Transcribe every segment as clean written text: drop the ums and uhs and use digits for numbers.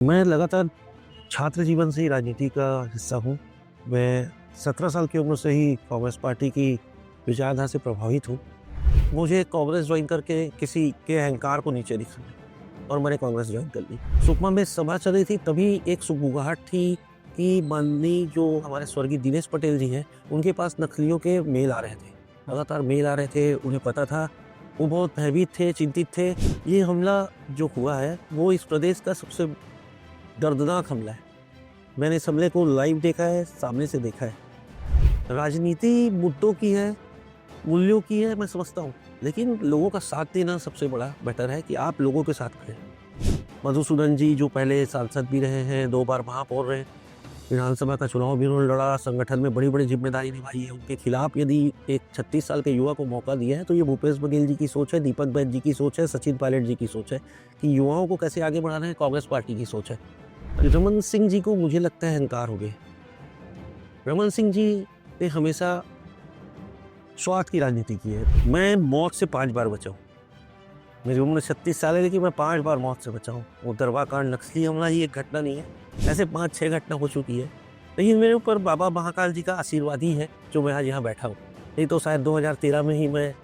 मैं लगातार छात्र जीवन से ही राजनीति का हिस्सा हूँ। मैं 17 साल की उम्र से ही कांग्रेस पार्टी की विचारधारा से प्रभावित हूँ। मुझे कांग्रेस ज्वाइन करके किसी के अहंकार को नीचे दिखा और मैंने कांग्रेस ज्वाइन कर ली। सुकमा में सभा चल रही थी, तभी एक सुगबुगाहट थी कि माननीय जो हमारे स्वर्गीय दिनेश पटेल जी हैं, उनके पास नक्सलियों के मेल आ रहे थे। लगातार मेल आ रहे थे, उन्हें पता था, वो बहुत भयभीत थे, चिंतित थे। ये हमला जो हुआ है, वो इस प्रदेश का सबसे दर्दनाक हमला है। मैंने इस हमले को लाइव देखा है, सामने से देखा है। राजनीति मुद्दों की है, मूल्यों की है, मैं समझता हूँ, लेकिन लोगों का साथ देना सबसे बड़ा बेटर है कि आप लोगों के साथ खड़े। मधुसूदन जी जो पहले सांसद भी रहे हैं, 2 बार महापौर रहे, विधानसभा का चुनाव भी उन्होंने लड़ा, संगठन में बड़ी-बड़ी जिम्मेदारी निभाई है। उनके खिलाफ यदि एक 36 साल के युवा को मौका दिया है, तो ये भूपेश बघेल जी की सोच है, दीपक बैज जी की सोच है, सचिन पायलट जी की सोच है कि युवाओं को कैसे आगे बढ़ाना है, कांग्रेस पार्टी की सोच है। रमन सिंह जी को मुझे लगता है अहंकार हो गए। रमन सिंह जी ने हमेशा स्वार्थ की राजनीति की है। मैं मौत से 5 बार बचा हूँ। मेरी उम्र 36 साल है, लेकिन मैं 5 बार मौत से बचा हूँ। वो दरवा कांड, नक्सली हमला ही एक घटना नहीं है, ऐसे 5-6 घटना हो चुकी है। लेकिन मेरे ऊपर बाबा महाकाल जी का आशीर्वाद ही है जो मैं आज यहाँ बैठा हूँ। नहीं तो शायद 2013 में ही मैं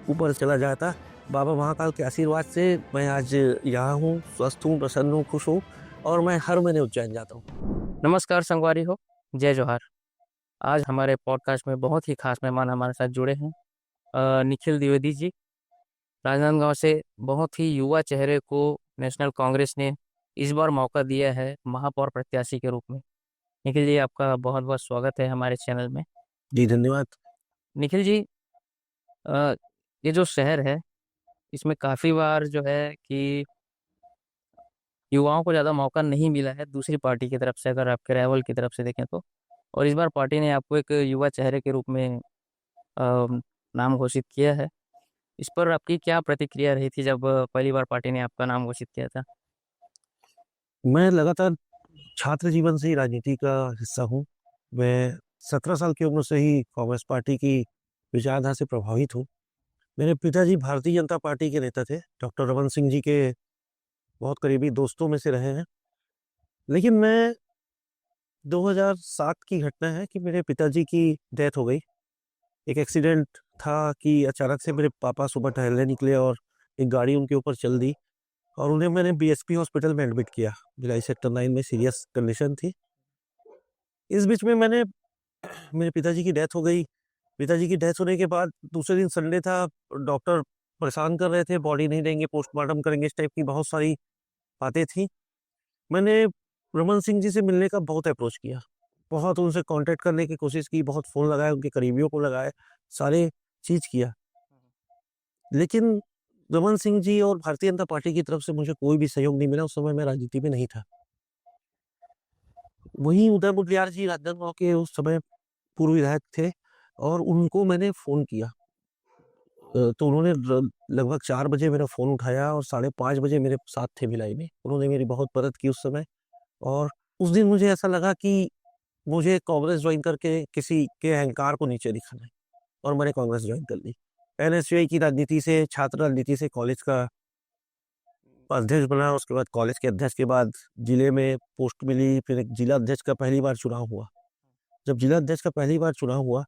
ऊपर चला जाता। बाबा महाकाल के आशीर्वाद से मैं आज यहाँ हूँ, स्वस्थ हूँ, प्रसन्न हूँ, खुश हूँ और मैं हर महीने उज्जैन जाता हूँ। नमस्कार संगवारी हो, जय जोहार। आज हमारे पॉडकास्ट में बहुत ही खास मेहमान हमारे साथ जुड़े हैं। निखिल द्विवेदी जी, राजनांदगांव से बहुत ही युवा चेहरे को नेशनल कांग्रेस ने इस बार मौका दिया है महापौर प्रत्याशी के रूप में। निखिल जी, आपका बहुत बहुत स्वागत है हमारे चैनल में। जी, धन्यवाद। निखिल जी, अ, ये जो शहर है, इसमें काफ़ी बार जो है कि युवाओं को ज़्यादा मौका नहीं मिला है दूसरी पार्टी की तरफ से, अगर आपके राइवल की तरफ से देखें तो। और इस बार पार्टी ने आपको एक युवा चेहरे के रूप में अ, नाम घोषित किया है। इस पर आपकी क्या प्रतिक्रिया रही थी जब पहली बार पार्टी ने आपका नाम घोषित किया था? मैं लगातार छात्र जीवन से ही राजनीति का हिस्सा हूँ। मैं 17 साल की उम्र से ही कांग्रेस पार्टी की विचारधारा से प्रभावित हूँ। मेरे पिताजी भारतीय जनता पार्टी के नेता थे, डॉक्टर रमन सिंह जी के बहुत करीबी दोस्तों में से रहे हैं। लेकिन मैं 2007 की घटना है कि मेरे पिताजी की डेथ हो गई। एक एक्सीडेंट था कि अचानक से मेरे पापा सुबह टहलने निकले और एक गाड़ी उनके ऊपर चल दी और उन्हें मैंने बीएसपी हॉस्पिटल में एडमिट किया। भिलाई सेक्टर 9 में सीरियस कंडीशन थी। इस बीच में मेरे पिताजी की डेथ हो गई। पिताजी की डेथ होने के बाद दूसरे दिन संडे था, डॉक्टर परेशान कर रहे थे, बॉडी नहीं देंगे, पोस्टमार्टम करेंगे, इस टाइप की बहुत सारी बातें थी। मैंने रमन सिंह जी से मिलने का बहुत अप्रोच किया, बहुत उनसे कॉन्टैक्ट करने की कोशिश की, बहुत फ़ोन लगाए, उनके करीबियों को लगाए, सारे चीज़ किया। लेकिन रमन सिंह जी और भारतीय जनता पार्टी की तरफ से मुझे कोई भी सहयोग नहीं मिला, उस समय मैं राजनीति में नहीं था। वहीं उदय मुदलियार जी राजनांदगांव के उस समय पूर्व विधायक थे और उनको मैंने फ़ोन किया। तो उन्होंने लगभग 4 बजे मेरा फ़ोन उठाया और साढ़े 5 बजे मेरे साथ थे भिलाई में। उन्होंने मेरी बहुत मदद की उस समय और उस दिन मुझे ऐसा लगा कि मुझे कांग्रेस ज्वाइन करके किसी के अहंकार को नीचे दिखाना है और मैंने कांग्रेस ज्वाइन कर ली। एनएसयूआई की राजनीति से, छात्र राजनीति से कॉलेज का अध्यक्ष बना, उसके बाद कॉलेज के अध्यक्ष के बाद जिले में पोस्ट मिली, फिर एक जिला अध्यक्ष का पहली बार चुनाव हुआ। जब जिला अध्यक्ष का पहली बार चुनाव हुआ,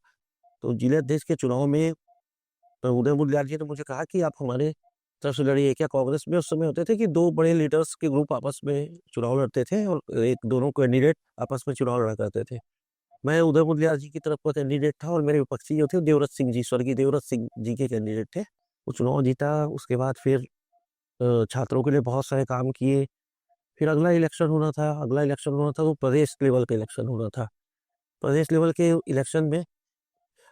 तो जिला अध्यक्ष के चुनाव में उदय मुदलियार जी ने मुझे कहा कि आप हमारे तरफ से लड़िए। क्या कांग्रेस में उस समय होते थे कि 2 बड़े लीडर्स के ग्रुप आपस में चुनाव लड़ते थे और एक दोनों कैंडिडेट आपस में चुनाव लड़ा करते थे। मैं उदय मुदलियार जी की तरफ का कैंडिडेट था और मेरे विपक्षी जो थे देवव्रत सिंह जी, स्वर्गीय देवव्रत सिंह जी के कैंडिडेट थे। वो चुनाव जीता, उसके बाद फिर छात्रों के लिए बहुत सारे काम किए। फिर अगला इलेक्शन होना था तो प्रदेश लेवल पे इलेक्शन होना था। प्रदेश लेवल के इलेक्शन में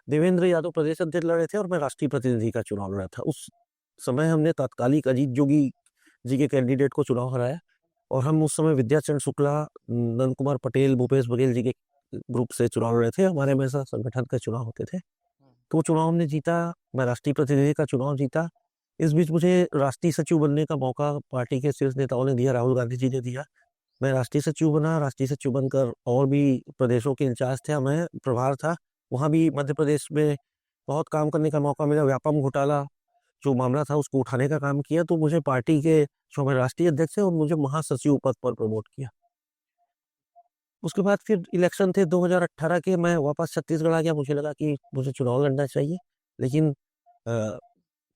देवेंद्र यादव प्रदेश अध्यक्ष लड़े थे और मैं राष्ट्रीय प्रतिनिधि का चुनाव लड़ा था। उस समय हमने तात्कालिक अजीत जोगी जी के कैंडिडेट को चुनाव हराया और हम उस समय विद्याचरण शुक्ला, नंद कुमार पटेल, भूपेश बघेल जी के ग्रुप से चुनाव लड़े थे। हमारे में ऐसा संगठन का चुनाव होते थे। तो वो चुनाव हमने जीता, मैं राष्ट्रीय प्रतिनिधि का चुनाव जीता। इस बीच मुझे राष्ट्रीय सचिव बनने का मौका पार्टी के शीर्ष नेताओं ने दिया, राहुल गांधी जी ने दिया। मैं राष्ट्रीय सचिव बना, राष्ट्रीय सचिव बनकर और भी प्रदेशों के इंचार्ज थे, हमें प्रभार था। वहाँ भी मध्य प्रदेश में बहुत काम करने का मौका मिला। व्यापम घोटाला जो मामला था उसको उठाने का काम किया, तो मुझे पार्टी के जो हमारे राष्ट्रीय अध्यक्ष है और मुझे महासचिव पद पर प्रमोट किया। उसके बाद फिर इलेक्शन थे 2018 के, मैं वापस छत्तीसगढ़ आ गया। मुझे लगा कि मुझे चुनाव लड़ना चाहिए, लेकिन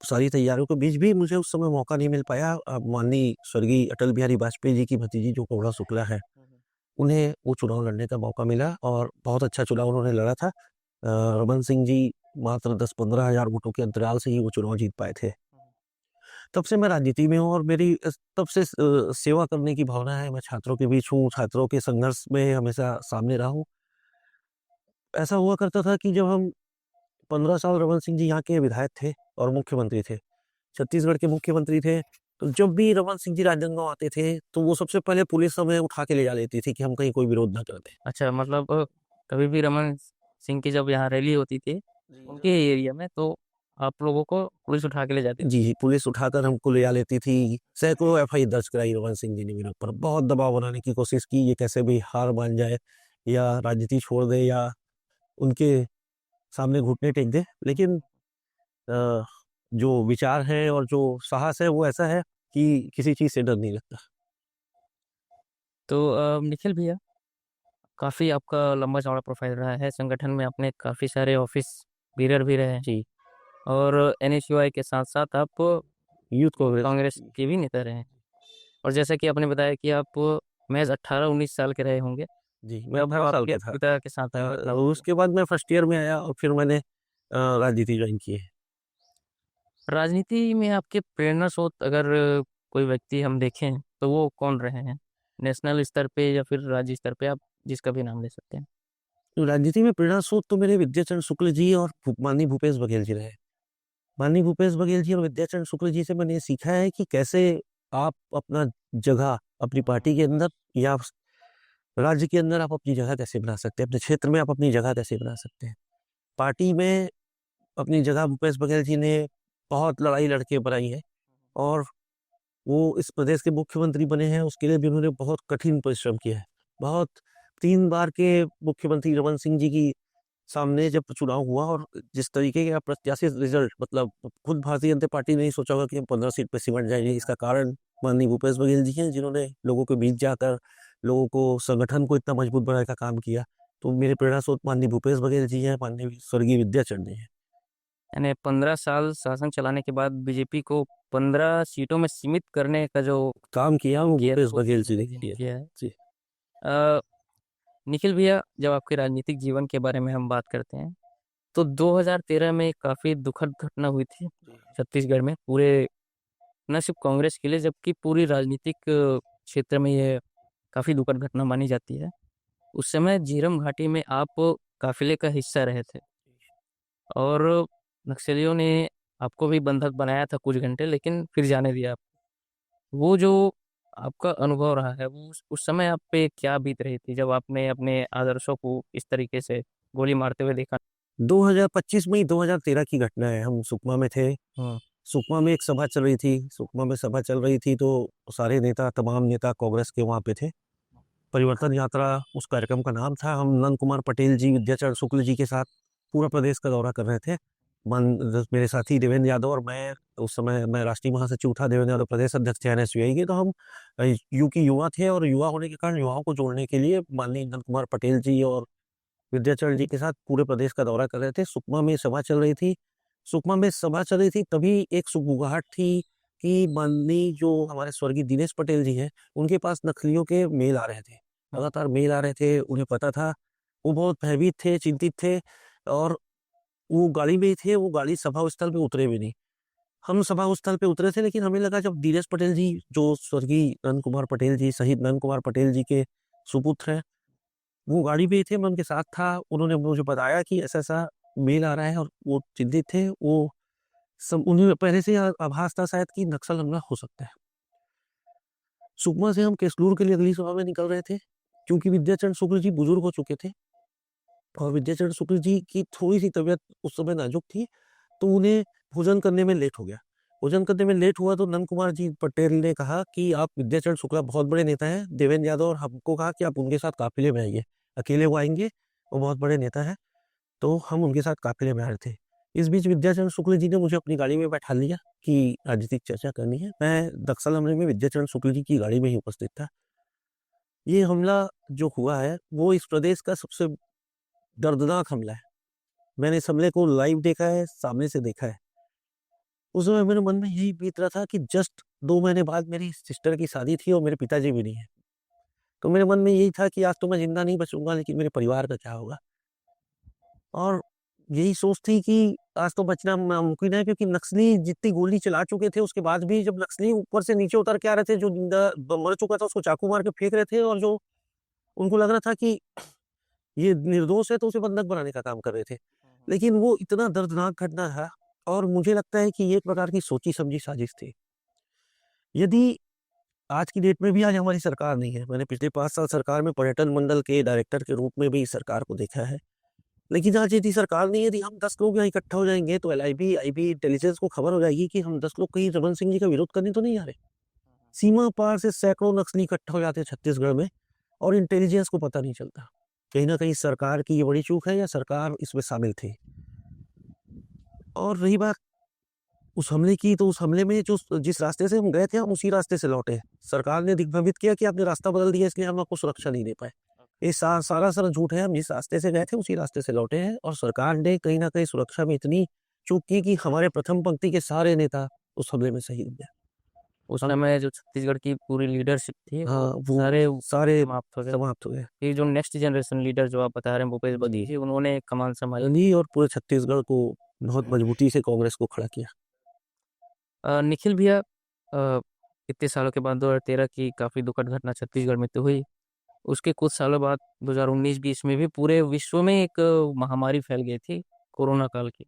सारी तैयारियों के बीच भी मुझे उस समय मौका नहीं मिल पाया। माननीय स्वर्गीय अटल बिहारी वाजपेयी जी की भतीजी जो करुणा शुक्ला है, उन्हें वो चुनाव लड़ने का मौका मिला और बहुत अच्छा चुनाव उन्होंने लड़ा था। रमन सिंह जी मात्र 10-15 हज़ार वोटों के अंतराल से ही वो चुनाव जीत पाए थे। तब से मैं राजनीति में हूँ और मेरी तब से सेवा करने की भावना है। मैं छात्रों के बीच हूँ, छात्रों के संघर्ष में हमेशा सामने रहा हूँ। ऐसा हुआ करता था कि जब हम 15 साल रमन सिंह जी यहाँ के विधायक थे और मुख्यमंत्री थे, छत्तीसगढ़ के मुख्यमंत्री थे, तो जब भी रमन सिंह जी राजनांदगांव आते थे, तो वो सबसे पहले पुलिस हमें उठा के ले जा लेती थी कि हम कहीं कोई विरोध ना कर दें। अच्छा, मतलब कभी भी रमन सिंह की जब यहाँ रैली होती थी उनके एरिया में, तो आप लोगों को पुलिस उठा के ले जाती थी? जी, पुलिस उठाकर हमको ले जा लेती थी। सैकड़ों एफआई दर्ज कराई रमन सिंह जी ने मेरे ऊपर। बहुत दबाव बनाने की कोशिश की, ये कैसे भी हार मान जाए या राजनीति छोड़ दे या उनके सामने घुटने टेक दे। लेकिन अ, जो विचार है और जो साहस है वो ऐसा है कि किसी चीज़ से डर नहीं लगता। तो निखिल भैया, काफ़ी आपका लंबा चौड़ा प्रोफाइल रहा है संगठन में, आपने काफ़ी सारे ऑफिस बीरर भी रहे हैं जी, और एनएसयूआई के साथ साथ आप यूथ कांग्रेस। कांग्रेस के भी नेता रहे हैं। और जैसा कि आपने बताया कि आप महज 18-19 साल के रहे होंगे जी, मैं तब 18 साल आपके का था। पिता के साथ घटना हुई थी। उसके बाद मैं फर्स्ट ईयर में आया और फिर मैंने राजनीति ज्वाइन की है। राजनीति में आपके प्रेरणा स्रोत अगर कोई व्यक्ति हम देखें तो वो कौन रहे हैं? नेशनल स्तर पे या फिर राज्य स्तर पे, आप जिसका भी नाम ले सकते हैं। तो राजनीति में प्रेरणा स्रोत तो मेरे विद्याचरण शुक्ल जी और माननीय भूपेश बघेल जी रहे। माननीय भूपेश बघेल जी और विद्याचरण शुक्ल जी से मैंने ये सीखा है कि कैसे आप अपना जगह अपनी पार्टी के अंदर या राज्य के अंदर आप अपनी जगह कैसे बना सकते हैं, अपने क्षेत्र में आप अपनी जगह कैसे बना सकते हैं। पार्टी में अपनी जगह भूपेश बघेल जी ने बहुत लड़ाई लड़के बनाई है और वो इस प्रदेश के मुख्यमंत्री बने हैं, उसके लिए भी उन्होंने बहुत कठिन परिश्रम किया है। बहुत 3 बार के मुख्यमंत्री रमन सिंह जी की सामने जब चुनाव हुआ और जिस तरीके का अप्रत्याशित रिजल्ट, मतलब खुद भारतीय जनता पार्टी ने नहीं सोचा होगा कि हम 15 सीट पे सिमट जाएंगे। इसका कारण माननीय भूपेश बघेल जी हैं, जिन्होंने लोगों के बीच जाकर लोगों को, संगठन को इतना मजबूत बनाने का काम किया। तो मेरे प्रेरणा स्रोत माननीय भूपेश बघेल जी हैं, माननीय स्वर्गीय विद्याचरण जी हैं। यानी 15 साल शासन चलाने के बाद बीजेपी को 15 सीटों में सीमित करने का जो काम किया वो किया भूपेश वो बघेल जी ने जी ने किया। किया है। जी। अ, निखिल भैया, जब आपके राजनीतिक जीवन के बारे में हम बात करते हैं तो 2013 में काफी दुखद घटना हुई थी छत्तीसगढ़ में, पूरे न सिर्फ कांग्रेस के लिए जबकि पूरी राजनीतिक क्षेत्र में ये काफी दुखद घटना मानी जाती है। उस समय झीरम घाटी में आप काफिले का हिस्सा रहे थे और नक्सलियों ने आपको भी बंधक बनाया था कुछ घंटे, लेकिन फिर जाने दिया आप। वो जो आपका अनुभव रहा है, वो उस समय आप पे क्या बीत रही थी जब आपने अपने आदर्शों को इस तरीके से गोली मारते हुए देखा? 2025 मई 2013 की घटना है। हम सुकमा में थे। हाँ। सुकमा में एक सभा चल रही थी। सुकमा में सभा चल रही थी तो सारे नेता, तमाम नेता कांग्रेस के वहाँ पे थे। परिवर्तन यात्रा उस कार्यक्रम का नाम था। हम नंद कुमार पटेल जी, विद्याचरण शुक्ल जी के साथ पूरा प्रदेश का दौरा कर रहे थे। मेरे साथी देवेंद्र यादव और मैं, उस समय मैं राष्ट्रीय महासचिव था, देवेंद्र यादव प्रदेश अध्यक्ष थे एनएसयूआई के। तो हम यू के युवा थे और युवा होने के कारण युवाओं को जोड़ने के लिए माननीय नंद कुमार पटेल जी और विद्याचरण जी के साथ पूरे प्रदेश का दौरा कर रहे थे। सुकमा में सभा चल रही थी। सुकमा में सभा चल रही थी, तभी एक सुगबुगाहट थी कि माननीय जो हमारे स्वर्गीय दिनेश पटेल जी हैं, उनके पास नक्सलियों के मेल आ रहे थे। लगातार मेल आ रहे थे, उन्हें पता था। वो बहुत भयभीत थे, चिंतित थे और वो गाड़ी में ही थे, वो गाड़ी सभा स्थल पे उतरे भी नहीं। हम सभा स्थल पे उतरे थे, लेकिन हमें लगा जब दिनेश पटेल जी, जो स्वर्गीय नंद कुमार पटेल जी, शहीद नंद कुमार पटेल जी के सुपुत्र हैं, वो गाड़ी पे ही थे, मैं उनके साथ था। उन्होंने मुझे बताया कि ऐसा-ऐसा मेल आ रहा है और वो चिंतित थे। वो सब, उन्हें पहले से आभास था शायद कि नक्सल हमला हो सकता है। सुकमा से हम केसलूर के लिए अगली सभा में निकल रहे थे, क्योंकि विद्याचरण शुक्ल जी बुजुर्ग हो चुके थे और विद्याचरण शुक्ल जी की थोड़ी-सी तबीयत उस समय नाजुक थी, तो उन्हें भोजन करने में लेट हो गया। भोजन करने में लेट हुआ तो नंद कुमार जी पटेल ने कहा कि आप, विद्याचरण शुक्ला बहुत बड़े नेता हैं, देवेंद्र यादव और हमको कहा कि आप उनके साथ काफ़िले में आइए। अकेले वो आएँगे, वो बहुत बड़े नेता हैं, तो हम उनके साथ काफ़िले में आ रहे थे। इस बीच विद्याचरण शुक्ल जी ने मुझे अपनी गाड़ी में बैठा लिया कि राजनीतिक चर्चा करनी है। मैं नक्सल हमले में विद्याचरण शुक्ल जी की गाड़ी में ही उपस्थित था। ये हमला जो हुआ है वो इस प्रदेश का सबसे दर्दनाक हमला है। मैंने इस हमले को लाइव देखा है, सामने से देखा है। उस समय मेरे मन में यही बीत रहा था कि जस्ट 2 महीने बाद मेरी सिस्टर की शादी थी और मेरे पिताजी भी नहीं है। तो मेरे मन में यही था कि आज तो मैं ज़िंदा नहीं बचूँगा, लेकिन मेरे परिवार का क्या होगा? और यही सोच थी कि आज तो बचना नामुमकिन है, क्योंकि नक्सली जितनी गोली चला चुके थे, उसके बाद भी जब नक्सली ऊपर से नीचे उतर के आ रहे थे, जो जिंदा मर चुका था उसको चाकू मार के फेंक रहे थे, और जो उनको लग रहा था कि ये निर्दोष है तो उसे बंधक बनाने का काम कर रहे थे। लेकिन वो इतना दर्दनाक घटना था, और मुझे लगता है कि ये एक प्रकार की सोची-समझी साजिश थी। यदि आज की डेट में भी आज हमारी सरकार नहीं है, मैंने पिछले 5 साल सरकार में पर्यटन मंडल के डायरेक्टर के रूप में भी इस सरकार को देखा है। लेकिन आज यदि सरकार नहीं है, यदि हम 10 लोग यहाँ इकट्ठा हो जाएँगे, तो एलआईबी, आईबी, इंटेलिजेंस को खबर हो जाएगी कि हम 10 लोग कहीं रमन सिंह जी का विरोध करने तो नहीं आ रहे। सीमा पार से सैकड़ों नक्सली इकट्ठा हो जाते हैं छत्तीसगढ़ में, और इंटेलिजेंस को पता नहीं चलता। कहीं न कहीं सरकार की ये बड़ी चूक है, या सरकार इसमें शामिल थी। और रही बात उस हमले की, तो उस हमले में जो जिस रास्ते से हम गए थे, हम उसी रास्ते से लौटे। सरकार ने दिग्भ्रमित किया कि आपने रास्ता बदल दिया, इसलिए हम आपको सुरक्षा नहीं दे पाए। ये सारा झूठ है। हम जिस रास्ते से गए थे उसी रास्ते से लौटे हैं, और सरकार ने कहीं न कहीं सुरक्षा में इतनी चूक की कि हमारे प्रथम पंक्ति के सारे नेता उस हमले में शहीद हो गए। उस समय जो छत्तीसगढ़ की पूरी लीडरशिप थी हाँ, वो वो सारे सारे समाप्त हो गए। समाप्त हो गए। ये जो नेक्स्ट जनरेशन लीडर जो आप बता रहे हैं भूपेश बघेल जी। जी, उन्होंने कमान संभाली। गांधी और पूरे छत्तीसगढ़ को बहुत मजबूती से कांग्रेस को खड़ा किया। निखिल भैया, इतने सालों के बाद 2013 की काफ़ी दुखद घटना छत्तीसगढ़ में तो हुई। उसके कुछ सालों बाद 2019-20 में भी पूरे विश्व में एक महामारी फैल गई थी, कोरोना काल की।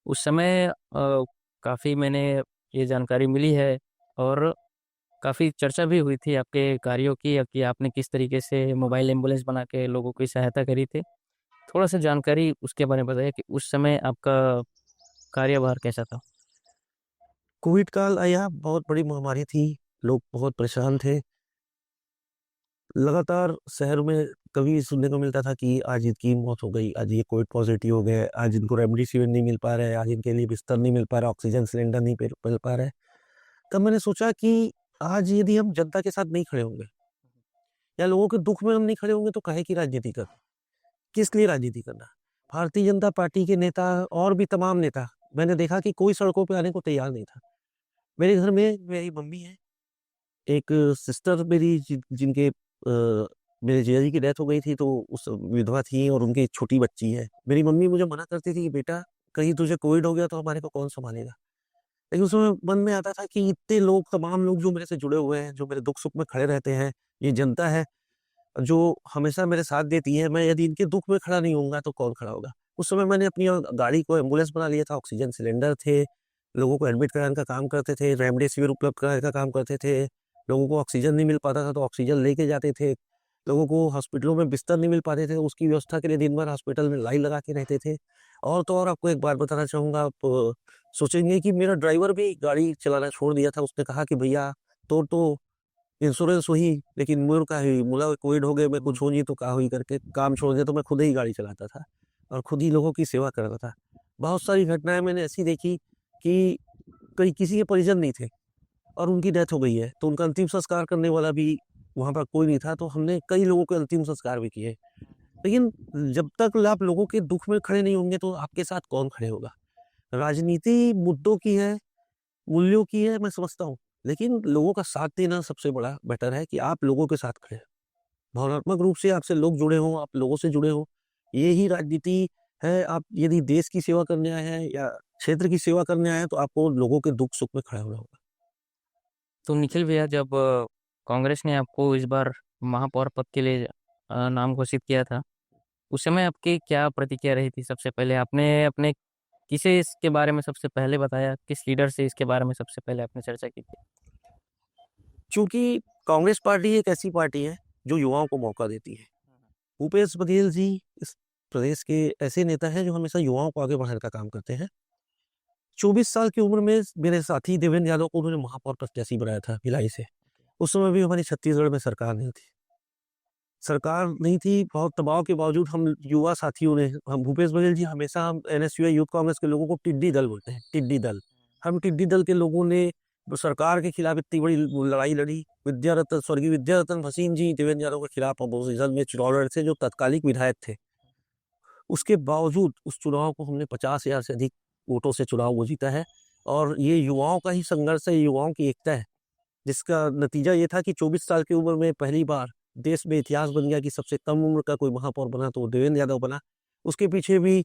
उस समय काफ़ी मैंने ये जानकारी मिली है, और काफ़ी चर्चा भी हुई थी आपके कार्यों की, कि आपने किस तरीके से मोबाइल एम्बुलेंस बना के लोगों की सहायता करी थी। थोड़ा-सा जानकारी उसके बारे में बताइए कि उस समय आपका कार्यभार कैसा था? कोविड काल आया, बहुत बड़ी महामारी थी, लोग बहुत परेशान थे। लगातार शहर में कभी सुनने को मिलता था कि आज इनकी मौत हो गई, आज ये कोविड पॉजिटिव हो गए, आज इनको रेमडेसिविर नहीं मिल पा रहा है, आज इनके लिए बिस्तर नहीं मिल पा रहा, ऑक्सीजन सिलेंडर नहीं मिल पा रहा है। तब मैंने सोचा कि आज यदि हम जनता के साथ नहीं खड़े होंगे, या लोगों के दुख में हम नहीं खड़े होंगे, तो काहे की राजनीति करना? किस लिए राजनीति करना? भारतीय जनता पार्टी के नेता और भी तमाम नेता, मैंने देखा कि कोई सड़कों पे आने को तैयार नहीं था। मेरे घर में मेरी मम्मी है, एक सिस्टर मेरी जिनके मेरे जीजा जी की डेथ हो गई थी, तो उस विधवा थी, और उनकी एक छोटी बच्ची है। मेरी मम्मी मुझे मना करती थी कि बेटा, कहीं तुझे कोविड हो गया तो हमारे को कौन सँभालेगा? लेकिन उस समय मन में आता था कि इतने लोग, तमाम लोग जो मेरे से जुड़े हुए हैं, जो मेरे दुख-सुख में खड़े रहते हैं, ये जनता है जो हमेशा मेरे साथ देती है, मैं यदि इनके दुःख में खड़ा नहीं होऊँगा तो कौन खड़ा होगा? उस समय मैंने अपनी गाड़ी को एम्बुलेंस बना लिया था, ऑक्सीजन सिलेंडर थे, लोगों को एडमिट कराने का काम करते थे, रेमडेसिविर उपलब्ध कराने का काम करते थे, लोगों को ऑक्सीजन नहीं मिल पाता था तो ऑक्सीजन लेके जाते थे, लोगों को हॉस्पिटलों में बिस्तर नहीं मिल पाते थे, उसकी व्यवस्था के लिए दिन भर हॉस्पिटल में लाइन लगा के रहते थे। और तो और आपको एक बात बताना चाहूँगा, आप सोचेंगे कि मेरा ड्राइवर भी गाड़ी चलाना छोड़ दिया था। उसने कहा कि भैया, तोर तो इंश्योरेंस हुई, लेकिन मोर का हुई, मोला कोविड हो गए, मैं कुछ हो नहीं तो का हुई करके काम छोड़ दिया, तो मैं खुद ही गाड़ी चलाता था, और खुद ही लोगों की सेवा करता था। बहुत सारी घटनाएँ मैंने ऐसी देखी कि कहीं किसी के परिजन नहीं थे, और उनकी डेथ हो गई है, तो उनका अंतिम संस्कार करने वाला भी वहाँ पर कोई नहीं था, तो हमने कई लोगों के अंतिम संस्कार भी किए। लेकिन जब तक आप लोगों के दुःख में खड़े नहीं होंगे, तो आपके साथ कौन खड़े होगा? राजनीति मुद्दों की है, मूल्यों की है, मैं समझता हूँ, लेकिन लोगों का साथ देना सबसे बड़ा बेटर है कि आप लोगों के साथ खड़े हैं। भावनात्मक रूप से आपसे लोग जुड़े हों, आप लोगों से जुड़े हों, ये ही राजनीति है। आप यदि देश की सेवा करने आए हैं या क्षेत्र की सेवा करने आए हैं, तो आपको लोगों के दुःख-सुख में खड़ा होना होगा। तो निखिल भैया, जब कांग्रेस ने आपको इस बार महापौर पद के लिए नाम घोषित किया था, उस समय आपकी क्या प्रतिक्रिया रही थी? सबसे पहले आपने अपने किसे इसके बारे में सबसे पहले बताया? किस लीडर से इसके बारे में सबसे पहले आपने चर्चा की थी? चूँकि कांग्रेस पार्टी एक ऐसी पार्टी है, जो युवाओं को मौका देती है। भूपेश बघेल जी इस प्रदेश के ऐसे नेता हैं, जो हमेशा युवाओं को आगे बढ़ाने का काम करते हैं। 24 साल की उम्र में मेरे साथी देवेंद्र यादव को उन्होंने महापौर प्रत्याशी बनाया था भिलाई से। उस समय भी हमारी छत्तीसगढ़ में सरकार नहीं थी। सरकार नहीं थी, बहुत दबाव के बावजूद हम युवा साथियों ने, हम भूपेश बघेल जी हमेशा हम एनएसयूआई यूथ कांग्रेस के लोगों को टिड्डी दल बोलते हैं, टिड्डी दल। हम टिड्डी दल के लोगों ने सरकार के खिलाफ इतनी बड़ी लड़ाई लड़ी। विद्या रत्न, स्वर्गीय विद्या रत्न भसीन जी देवेंद्र यादव के खिलाफ अपोजिशन में चुनाव लड़े थे, जो तत्कालिक विधायक थे। उसके बावजूद उस चुनाव को हमने 50,000 से अधिक वोटों से चुनाव वो जीता है। और ये युवाओं का ही संघर्ष है, युवाओं की एकता है, जिसका नतीजा ये था कि 24 साल की उम्र में पहली बार देश में इतिहास बन गया कि सबसे कम उम्र का कोई महापौर बना तो वो देवेंद्र यादव बना। उसके पीछे भी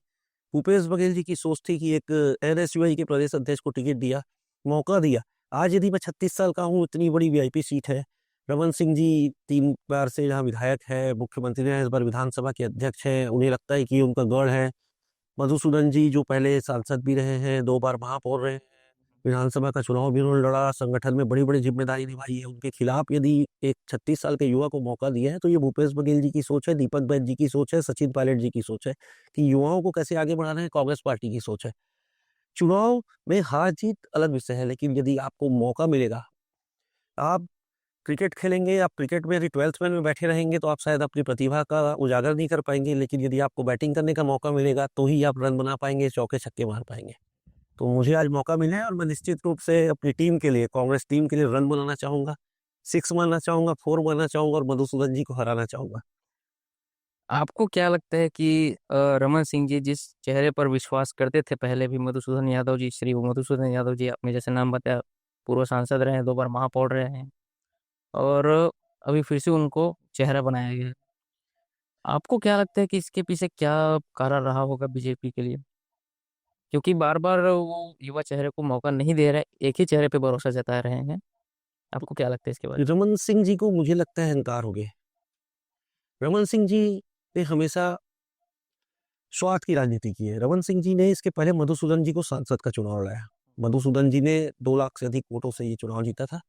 भूपेश बघेल जी की सोच थी कि एक एनएसयूआई के प्रदेश अध्यक्ष को टिकट दिया, मौका दिया। आज यदि मैं 36 साल का हूँ, इतनी बड़ी वीआईपी सीट है। रमन सिंह जी 3 बार से यहाँ विधायक है, मुख्यमंत्री रहे, इस बार विधानसभा के अध्यक्ष हैं, उन्हें लगता है कि उनका गढ़ है। मधुसूदन जी जो पहले सांसद भी रहे हैं, 2 बार महापौर रहे, विधानसभा का चुनाव भी उन्होंने लड़ा, संगठन में बड़ी-बड़ी जिम्मेदारी निभाई है। उनके खिलाफ यदि एक 36 साल के युवा को मौका दिया है, तो ये भूपेश बघेल जी की सोच है, दीपक बैज जी की सोच है, सचिन पायलट जी की सोच है कि युवाओं को कैसे आगे बढ़ाना है, कांग्रेस पार्टी की सोच है। चुनाव में हार-जीत अलग विषय है, लेकिन यदि आपको मौका मिलेगा, आप क्रिकेट खेलेंगे, आप क्रिकेट में यदि 12th मैन में बैठे रहेंगे, तो आप शायद अपनी प्रतिभा का उजागर नहीं कर पाएँगे, लेकिन यदि आपको बैटिंग करने का मौका मिलेगा, तो ही आप रन बना पाएँगे, चौके-छक्के मार पाएँगे। तो मुझे आज मौका मिला है और मैं निश्चित रूप से अपनी टीम के लिए, कांग्रेस टीम के लिए रन बनाना चाहूँगा, 6 मारना चाहूँगा, 4 मारना चाहूँगा और मधुसूदन जी को हराना चाहूँगा। आपको क्या लगता है कि रमन सिंह जी जिस चेहरे पर विश्वास करते थे पहले भी, मधुसूदन यादव जी, श्री मधुसूदन यादव जी, आपने जैसे नाम बताया, पूर्व सांसद रहे हैं, 2 बार महापौर रहे हैं, और अभी फिर से उनको चेहरा बनाया गया है। आपको क्या लगता है कि इसके पीछे क्या कारण रहा होगा बीजेपी के लिए? क्योंकि बार-बार वो युवा चेहरे को मौका नहीं दे रहे, एक ही चेहरे पे भरोसा जता रहे हैं। आपको क्या लगता है इसके बारे में? रमन सिंह जी को मुझे लगता है अहंकार हो गए। रमन सिंह जी ने हमेशा स्वार्थ की राजनीति की है। रमन सिंह जी ने इसके पहले मधुसूदन जी को सांसद का चुनाव लड़ाया। मधुसूदन जी ने 2 लाख से अधिक वोटों से ये चुनाव जीता था।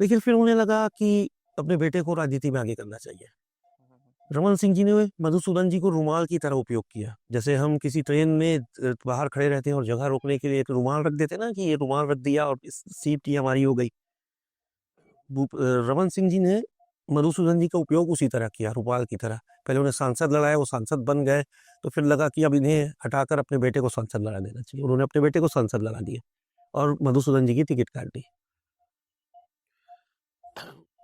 लेकिन फिर उन्हें लगा कि अपने बेटे को राजनीति में आगे करना चाहिए। रमन सिंह जी ने मधुसूदन जी को रुमाल की तरह उपयोग किया। जैसे हम किसी ट्रेन में बाहर खड़े रहते हैं और जगह रोकने के लिए एक रुमाल रख देते हैं ना, कि ये रुमाल रख दिया और इस सीट ये हमारी हो गई। रमन सिंह जी ने मधुसूदन जी का उपयोग उसी तरह किया, रुमाल की तरह। पहले उन्हें सांसद लड़ाया, वो सांसद बन गए, तो फिर लगा कि अब इन्हें हटाकर अपने बेटे को सांसद लड़ा देना चाहिए। उन्होंने अपने बेटे को सांसद लड़ा दिया और मधुसूदन जी की टिकट काट दी।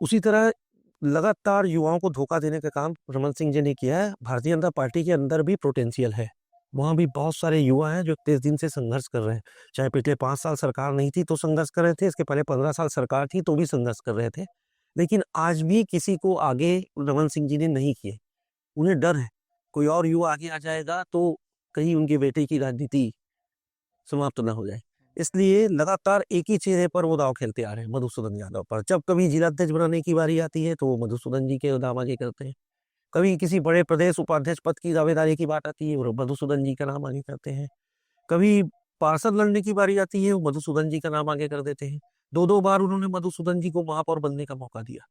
उसी तरह लगातार युवाओं को धोखा देने का काम रमन सिंह जी ने किया है। भारतीय जनता पार्टी के अंदर भी पोटेंशियल है। वहाँ भी बहुत सारे युवा हैं जो 23 दिन से संघर्ष कर रहे हैं। चाहे पिछले 5 साल सरकार नहीं थी तो संघर्ष कर रहे थे, इसके पहले 15 साल सरकार थी तो भी संघर्ष कर रहे थे। लेकिन आज भी किसी को आगे रमन सिंह जी ने नहीं किए। उन्हें डर है, कोई और युवा आगे आ जाएगा तो कहीं उनके बेटे की राजनीति समाप्त ना हो जाए। इसलिए लगातार एक ही चेहरे पर वो दाँव खेलते आ रहे हैं, मधुसूदन यादव पर। जब कभी जिलाध्यक्ष बनाने की बारी आती है तो वो मधुसूदन जी के नाम आगे करते हैं। कभी किसी बड़े प्रदेश उपाध्यक्ष पद की दावेदारी की बात आती है, वो मधुसूदन जी का नाम आगे करते हैं। कभी पार्षद लड़ने की बारी आती है, वो मधुसूदन जी का नाम आगे कर देते हैं। 2-2 बार उन्होंने मधुसूदन जी को महापौर बनने का मौका दिया।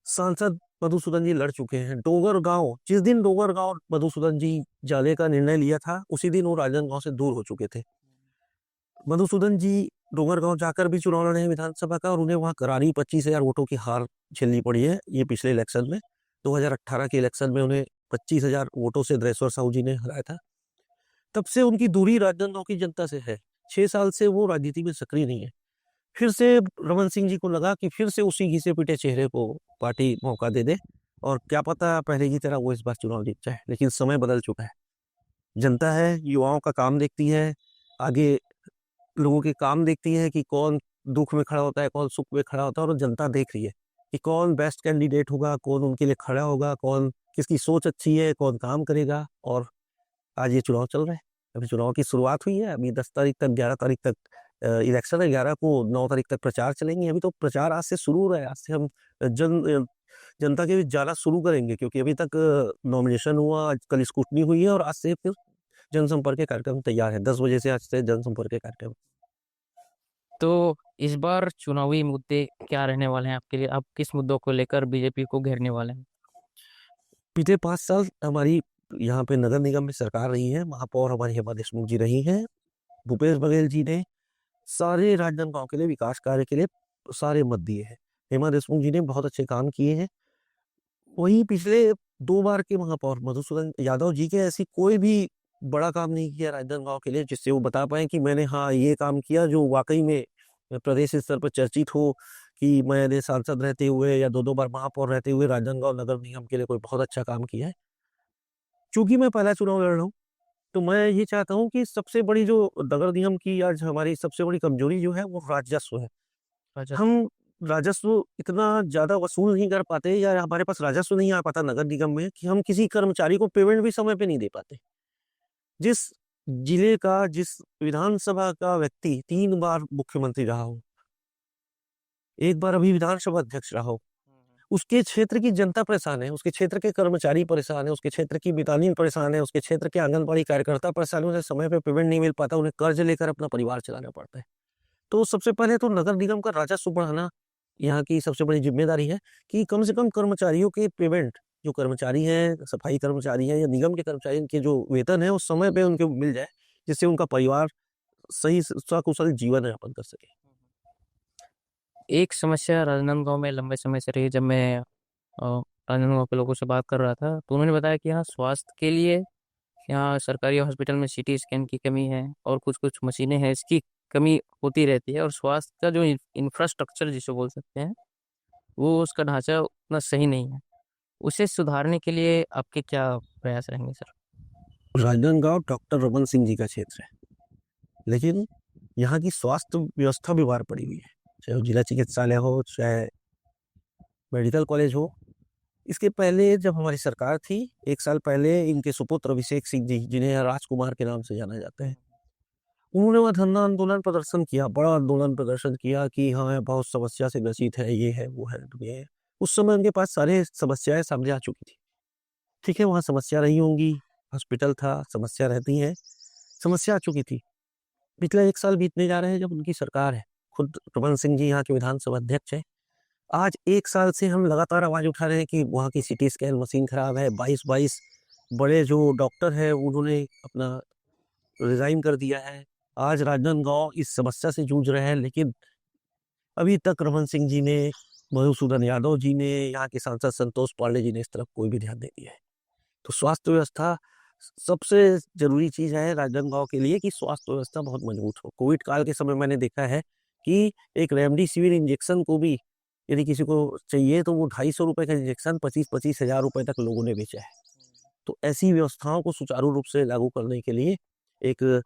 सांसद मधुसूदन जी लड़ चुके हैं। डोंगरगांव, जिस दिन डोंगरगांव मधुसूदन जी जाने का निर्णय लिया था, उसी दिन वो राजनांदगांव से दूर हो चुके थे। मधुसूदन जी डोंगरगांव जाकर भी चुनाव लड़े हैं विधानसभा का और उन्हें वहाँ करारी 25,000 वोटों की हार झेलनी पड़ी है। ये पिछले इलेक्शन में 2018 के इलेक्शन में उन्हें 25,000 वोटों से द्रेश्वर साहू जी ने हराया था। तब से उनकी दूरी राजनांदगांव की जनता से है। 6 साल से वो राजनीति में सक्रिय नहीं है। फिर से रमन सिंह जी को लगा कि फिर से उसी घिसे-पिटे चेहरे को पार्टी मौका दे दे और क्या पता पहले की तरह वो इस बार चुनाव जीत जाए। लेकिन समय बदल चुका है। जनता है, युवाओं का काम देखती है, आगे लोगों के काम देखती है कि कौन दुख में खड़ा होता है, कौन सुख में खड़ा होता है और जनता देख रही है कि कौन बेस्ट कैंडिडेट होगा, कौन उनके लिए खड़ा होगा, कौन किसकी सोच अच्छी है, कौन काम करेगा। और आज ये चुनाव चल रहे हैं। अभी चुनाव की शुरुआत हुई है। अभी 10 तारीख तक, 11 तारीख तक इलेक्शन है, 11 को 9 तारीख तक प्रचार चलेंगे। अभी तो प्रचार आज से शुरू हो रहा है। आज से हम जनता के बीच जाना शुरू करेंगे, क्योंकि अभी तक नॉमिनेशन हुआ, आज कल स्क्रूटनी हुई है और आज से फिर जनसंपर्क के कार्यक्रम तैयार है। 10 बजे से आज से जनसंपर्क के कार्यक्रम। तो इस बार चुनावी मुद्दे क्या रहने वाले हैं आपके लिए? आप किस मुद्दों को लेकर बीजेपी को घेरने वाले हैं? बीते 5 साल हमारी यहाँ पे नगर निगम में सरकार रही है। महापौर हमारी हेमा देशमुख जी रही हैं। भूपेश बघेल जी ने सारे राजनांदगांव के लिए विकास कार्य के लिए सारे मत दिए हैं। हेमा देशमुख जी ने बहुत अच्छे काम किए हैं। वहीं पिछले 2 बार के महापौर मधुसूदन यादव जी के ऐसी कोई भी बड़ा काम नहीं किया राजनांदगांव के लिए, जिससे वो बता पाएँ कि मैंने हाँ, ये काम किया जो वाक़ई में प्रदेश स्तर पर चर्चित हो कि मैंने सांसद रहते हुए या 2-2 बार महापौर रहते हुए राजनांदगांव नगर निगम के लिए कोई बहुत अच्छा काम किया है। चूँकि मैं पहला चुनाव लड़ रहा हूँ, तो मैं ये चाहता हूँ कि सबसे बड़ी जो नगर निगम की आज हमारी सबसे बड़ी कमज़ोरी जो है, वो राजस्व है। राजस्व। हम राजस्व इतना ज़्यादा वसूल नहीं कर पाते या हमारे पास राजस्व नहीं आ पाता नगर निगम में कि हम किसी कर्मचारी को पेमेंट भी समय पे नहीं दे पाते। जिस जिले का, जिस विधानसभा का व्यक्ति 3 बार मुख्यमंत्री रहा हो, 1 बार अभी विधानसभा अध्यक्ष रहा हो, उसके क्षेत्र की जनता परेशान है, उसके क्षेत्र के कर्मचारी परेशान है, उसके क्षेत्र की मितानिन परेशान है, उसके क्षेत्र के आंगनबाड़ी कार्यकर्ता परेशान है, उन्हें समय पे पेमेंट नहीं मिल पाता, उन्हें कर्ज लेकर अपना परिवार चलाना पड़ता है। तो सबसे पहले तो नगर निगम का राजस्व बढ़ाना यहाँ की सबसे बड़ी ज़िम्मेदारी है कि कम से कम कर्मचारियों के पेमेंट, जो कर्मचारी हैं, सफाई कर्मचारी हैं या निगम के कर्मचारी, इनके जो वेतन है, वो समय पे उनको मिल जाए, जिससे उनका परिवार सही सकुशल जीवन यापन कर सके। एक समस्या राजनांदगांव में लंबे समय से रही। जब मैं राजनांदगांव के लोगों से बात कर रहा था, तो उन्होंने बताया कि यहाँ स्वास्थ्य के लिए यहाँ सरकारी हॉस्पिटल में सीटी स्कैन की कमी है और कुछ-कुछ मशीनें हैं, इसकी कमी होती रहती है और स्वास्थ्य का जो इंफ्रास्ट्रक्चर जिसे बोल सकते हैं, वो उसका ढाँचा उतना सही नहीं है। उसे सुधारने के लिए आपके क्या प्रयास रहेंगे सर? राजनांदगांव डॉक्टर रमन सिंह जी का क्षेत्र है, लेकिन यहाँ की स्वास्थ्य व्यवस्था बीमार पड़ी हुई है, चाहे वो जिला चिकित्सालय हो, चाहे मेडिकल कॉलेज हो। इसके पहले जब हमारी सरकार थी, 1 साल पहले इनके सुपुत्र अभिषेक सिंह जी, जिन्हें राजकुमार के नाम से जाना जाता है, उन्होंने वहाँ धरना आंदोलन प्रदर्शन किया, बड़ा आंदोलन प्रदर्शन किया कि हाँ, बहुत समस्या से ग्रसित है, ये है, वो है, ये है। उस समय उनके पास सारे समस्याएँ सामने आ चुकी थी। ठीक है, वहाँ समस्या रही होंगी, हॉस्पिटल था, समस्या रहती है, समस्या आ चुकी थी। पिछले 1 साल बीतने जा रहे हैं जब उनकी सरकार है, खुद रमन सिंह जी यहाँ के विधानसभा अध्यक्ष हैं। आज 1 साल से हम लगातार आवाज़ उठा रहे हैं कि वहाँ की सीटी स्कैन मशीन खराब है, 22-22 बड़े जो डॉक्टर हैं, उन्होंने अपना रिज़ाइन कर दिया है। आज राजनांदगांव इस समस्या से जूझ रहे हैं, लेकिन अभी तक रमन सिंह जी ने, मधुसूदन यादव जी ने, यहाँ के सांसद संतोष पांडे जी ने इस तरफ कोई भी ध्यान नहीं दिया है। तो स्वास्थ्य व्यवस्था सबसे ज़रूरी चीज़ है राजनांदगांव के लिए कि स्वास्थ्य व्यवस्था बहुत मजबूत हो। कोविड काल के समय मैंने देखा है कि एक रेमडेसिविर इंजेक्शन को भी यदि किसी को चाहिए तो वो ₹250 का इंजेक्शन 25-25 हज़ार रुपए तक लोगों ने बेचा है। तो ऐसी व्यवस्थाओं को सुचारू रूप से लागू करने के लिए एक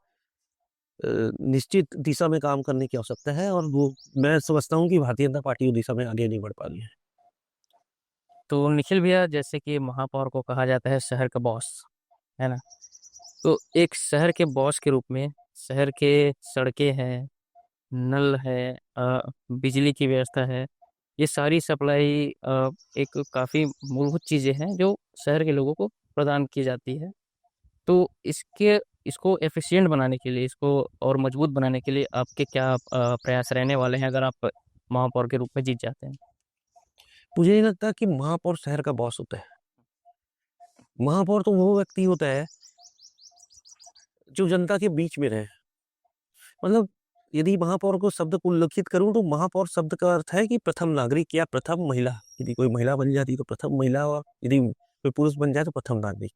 निश्चित दिशा में काम करने की आवश्यकता है और वो मैं समझता हूँ कि भारतीय जनता पार्टी उस दिशा में आगे नहीं बढ़ पा रही है। तो निखिल भैया, जैसे कि महापौर को कहा जाता है शहर का बॉस, है ना? तो एक शहर के बॉस के रूप में शहर के सड़कें हैं, नल है, बिजली की व्यवस्था है, ये सारी सप्लाई एक काफ़ी मूलभूत चीज़ें हैं जो शहर के लोगों को प्रदान की जाती है। तो इसको एफिशिएंट बनाने के लिए, इसको और मजबूत बनाने के लिए आपके क्या प्रयास रहने वाले हैं अगर आप महापौर के रूप में जीत जाते हैं? मुझे नहीं लगता कि महापौर शहर का बॉस होता है। महापौर तो वो व्यक्ति होता है जो जनता के बीच में रहे। मतलब यदि महापौर को शब्द को उल्लिखित करूँ तो महापौर शब्द का अर्थ है कि प्रथम नागरिक या प्रथम महिला। यदि कोई महिला बन जाती है तो प्रथम महिला और यदि कोई पुरुष बन जाए तो प्रथम नागरिक।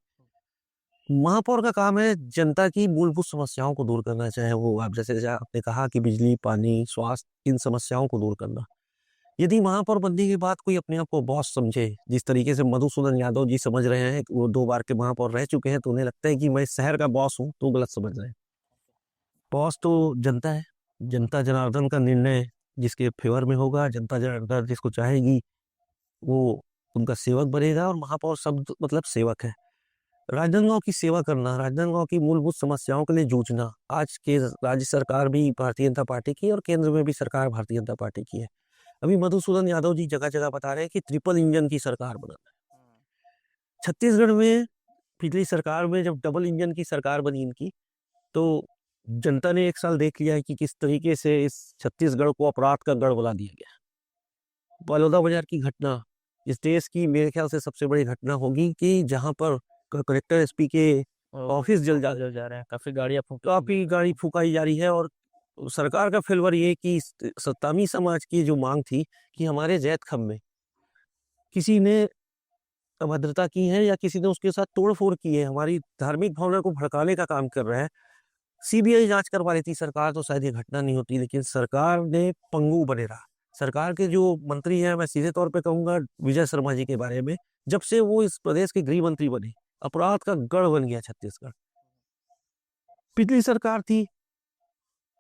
महापौर का काम है जनता की मूलभूत समस्याओं को दूर करना, चाहे वो आप जैसे आपने कहा कि बिजली, पानी, स्वास्थ्य, इन समस्याओं को दूर करना। यदि महापौर बनने के बाद कोई अपने आप को बॉस समझे, जिस तरीके से मधुसूदन यादव जी समझ रहे हैं, वो 2 बार के महापौर रह चुके हैं, तो उन्हें लगता है कि मैं शहर का बॉस हूँ, तो गलत समझ रहे हैं। बॉस तो जनता है, जनता जनार्दन का निर्णय जिसके फेवर में होगा, जनता जनार्दन जिसको चाहेगी, वो उनका सेवक बनेगा और महापौर शब्द मतलब सेवक है। राजनांदगांव की सेवा करना, राजनांदगांव की मूलभूत समस्याओं के लिए जूझना, आज के राज्य सरकार भी भारतीय जनता पार्टी की और केंद्र में भी सरकार भारतीय जनता पार्टी की है। अभी मधुसूदन यादव जी जगह-जगह बता रहे हैं कि ट्रिपल इंजन की सरकार बनाना है। छत्तीसगढ़ में पिछली सरकार में जब डबल इंजन की सरकार बनी इनकी, तो जनता ने 1 साल देख लिया है कि किस तरीके से इस छत्तीसगढ़ को अपराध का गढ़ बना दिया गया। बलौदाबाजार की घटना इस देश की मेरे ख्याल से सबसे बड़ी घटना होगी कि जहाँ पर कलेक्टर एसपी के ऑफिस जल जा रहे हैं, काफ़ी गाड़ियाँ फूँकी काफ़ी गाड़ी फूँकाई जा रही है और सरकार का फेल्योर ये कि सत्तामी समाज की जो मांग थी कि हमारे जैत खंभ में किसी ने अभद्रता की है या किसी ने उसके साथ तोड़-फोड़ की है, हमारी धार्मिक भावना को भड़काने का काम कर रहा है। सीबीआई जाँच करवा लेती सरकार तो शायद ये घटना नहीं होती, लेकिन सरकार ने पंगु बने रहा। सरकार के जो मंत्री हैं, मैं सीधे तौर पे कहूँगा विजय शर्मा जी के बारे में, जब से वो इस प्रदेश के गृह मंत्री बने, अपराध का गढ़ बन गया छत्तीसगढ़। पिछली सरकार थी,